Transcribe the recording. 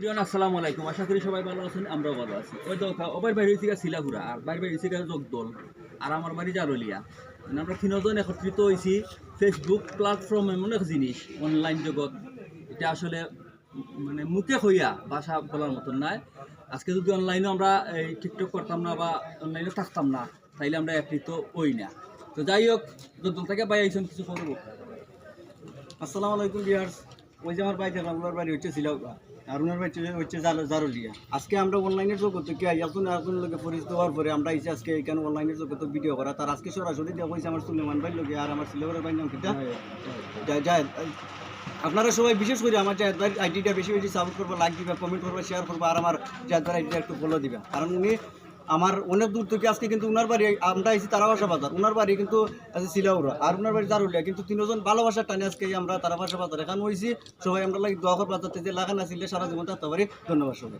প্রিয়ন আসসালামু আলাইকুম, আশা করি সবাই ভালো আছেন, আমরাও ভালো আছি। ওই তো ওবার বাইরে হয়েছে শিলাপুরা আর বাইরে হয়েছে জগদল আর আমার বাড়ি জারলিয়া। মানে আমরা তিনজন একত্রিত হয়েছি ফেসবুক প্ল্যাটফর্ম এমন এক জিনিস, অনলাইন জগৎ। এটা আসলে মানে মুখে হইয়া ভাষা বলার মতন নয়। আজকে যদি অনলাইনে আমরা এই টিকটক করতাম না বা অনলাইনে থাকতাম না, তাইলে আমরা একত্রিত হই না। তো যাই হোক, জগদল থেকে পাই আইসন কিছু করবো। আসসালামু আলাইকুম ভিউয়ার্স। ওই যে আমার ভাই ওনার বাড়ি হচ্ছে শিলাউড়া আর ওনার বাড়ি হচ্ছে জারুলিয়া। আজকে আমরা অনলাইনের জগতে কি এখন লোকে পরিচিত হওয়ার পরে আমরা এসে আজকে এখানে অনলাইনের জগতে ভিডিও করা। তার আজকে সরাসরি দেওয়া হয়েছে আমার সুলেমান ভাই লোকে আর আমার শিলাউড়ার ভাই নাম কিটা যায়। আপনারা সবাই বিশেষ করে আমার জায়দ ভাই আইডিটা বেশি বেশি সাপোর্ট করবো, লাইক দিবে, কমেন্ট করবো, শেয়ার করবো আর আমার জায়দ ভাই আইডিটা একটু ফলো দিবে। কারণ উনি আমার অনেক দূর থেকে আজকে কিন্তু উনার বাড়ি আমরা এসেছি তারাবাসা বাজার, উনার বাড়ি কিন্তু আছে শিলাউড়া আর উনার বাড়ি জারুলিয়া। কিন্তু তিনজন ভালোবাসার টানে আজকে আমরা তারাবাসা বাজার এখানে হয়েছি। সবাই আমরা লাগে দোয়া করবো যাতে যে লাগানো ছিল সারা জীবন থাকতে পারি। ধন্যবাদ সবাই।